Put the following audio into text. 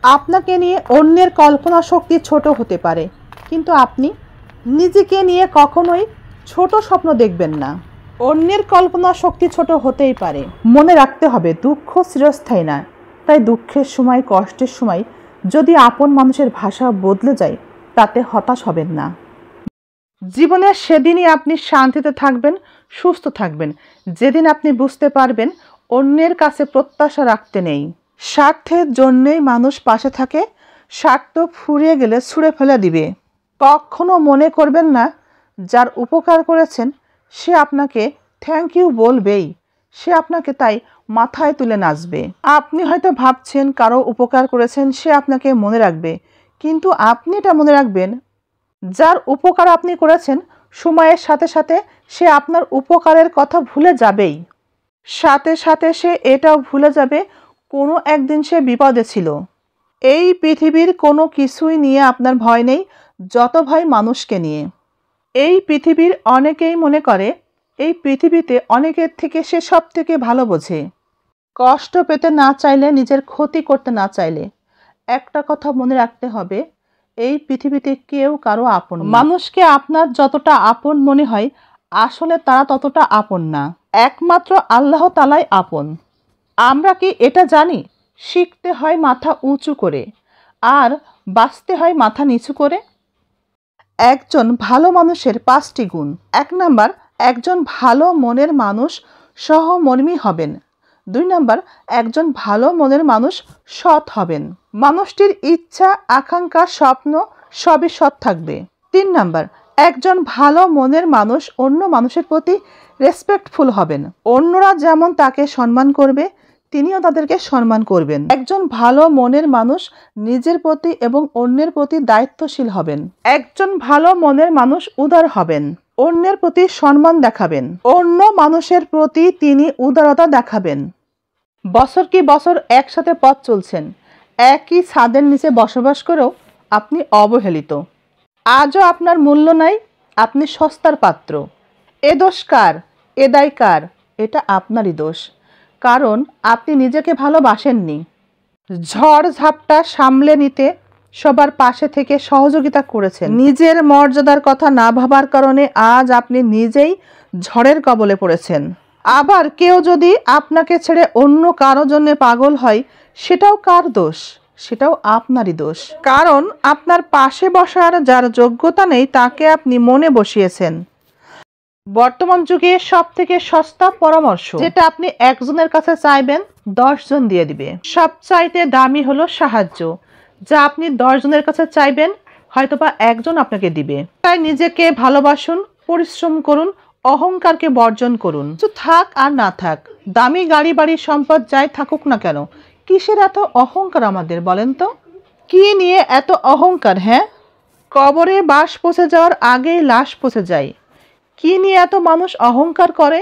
আপনাকে নিয়ে অন্যের কল্পনা শক্তি ছোট হতে পারে, কিন্তু আপনি নিজেকে নিয়ে কখনোই ছোট স্বপ্ন দেখবেন না। অন্যের কল্পনা শক্তি ছোট হতেই পারে, মনে রাখতে হবে দুঃখ চিরস্থায়ী না। তাই দুঃখের সময়, কষ্টের সময় যদি আপন মানুষের ভাষা বদলে যায়, তাতে হতাশ হবেন না। জীবনের সেদিনই আপনি শান্তিতে থাকবেন, সুস্থ থাকবেন, যেদিন আপনি বুঝতে পারবেন অন্যের কাছে প্রত্যাশা রাখতে নেই। স্বার্থের জন্যেই মানুষ পাশে থাকে, স্বার্থ ফুরিয়ে গেলে ছুঁড়ে ফেলে দিবে। কখনো মনে করবেন না যার উপকার করেছেন সে আপনাকে থ্যাংক ইউ বলবেই, সে আপনাকে তাই মাথায় তুলে নাচবে। আপনি হয়তো ভাবছেন কারো উপকার করেছেন সে আপনাকে মনে রাখবে, কিন্তু আপনি এটা মনে রাখবেন যার উপকার আপনি করেছেন সময়ের সাথে সাথে সে আপনার উপকারের কথা ভুলে যাবেই। সাথে সাথে সে এটাও ভুলে যাবে কোনো একদিন সে বিপদে ছিল। এই পৃথিবীর কোনো কিছুই নিয়ে আপনার ভয় নেই, যত ভয় মানুষকে নিয়ে। এই পৃথিবীর অনেকেই মনে করে এই পৃথিবীতে অনেকের থেকে সে সব থেকে ভালো বোঝে। কষ্ট পেতে না চাইলে, নিজের ক্ষতি করতে না চাইলে একটা কথা মনে রাখতে হবে, এই পৃথিবীতে কেউ কারো আপন না। মানুষকে আপনার যতটা আপন মনে হয় আসলে তারা ততটা আপন না, একমাত্র আল্লাহ তাআলাই আপন। আমরা কি এটা জানি? শিখতে হয় মাথা উঁচু করে, আর বাঁচতে হয় মাথা নিচু করে। একজন ভালো মানুষের 5টি গুণ। 1 নাম্বার, একজন ভালো মনের মানুষ সহমর্মী হবেন। 2 নাম্বার, একজন ভালো মনের মানুষ সৎ হবেন। মানুষটির ইচ্ছা, আকাঙ্ক্ষা, স্বপ্ন সবই সৎ থাকবে। 3 নাম্বার, একজন ভালো মনের মানুষ অন্য মানুষের প্রতি রেসপেক্টফুল হবেন। অন্যরা যেমন তাকে সম্মান করবে তিনিও তাদেরকে সম্মান করবেন। একজন ভালো মনের মানুষ নিজের প্রতি এবং অন্যের প্রতি দায়িত্বশীল হবেন। একজন ভালো মনের মানুষ উদার হবেন, অন্যের প্রতি সম্মান দেখাবেন, অন্য মানুষের প্রতি তিনি উদারতা দেখাবেন। বছর কি বছর একসাথে পথ চলছেন, একই ছাদের নিচে বসবাস করেও আপনি অবহেলিত। আজও আপনার মূল্য নাই, আপনি সস্তার পাত্র। এ দোষ কার, এ দায় কার? এটা আপনারই দোষ, কারণ আপনি নিজেকে ভালোবাসেননি। ঝড় ঝাপটা সামলে নিতে সবার পাশে থেকে সহযোগিতা করেছেন। নিজের মর্যাদার কথা না ভাবার কারণে আজ আপনি নিজেই ঝড়ের কবলে পড়েছেন। আবার কেউ যদি আপনাকে ছেড়ে অন্য কারো জন্য পাগল হয়, সেটাও কার দোষ? সেটাও আপনারই দোষ, কারণ আপনার পাশে বসার যার যোগ্যতা নেই তাকে আপনি মনে বসিয়েছেন। বর্তমান যুগে সব থেকে সস্তা পরামর্শ যেটা আপনি একজনের কাছে চাইবেন 10 জন দিয়ে দিবে। সবচাইতে দামি হলো সাহায্য, যা আপনি 10 জনের কাছে চাইবেন হয়তোবা একজন আপনাকে দিবে। তাই নিজেকে ভালোবাসুন, পরিশ্রম করুন, অহংকারকে বর্জন করুন। কিছু থাক আর না থাক, দামি গাড়ি বাড়ি সম্পদ যাই থাকুক না কেন, কিসের এত অহংকার আমাদের বলেন তো? কি নিয়ে এত অহংকার? হ্যাঁ, কবরে বাস পচে যাওয়ার আগেই লাশ পচে যায়। কি নিয়ে এত মানুষ অহংকার করে?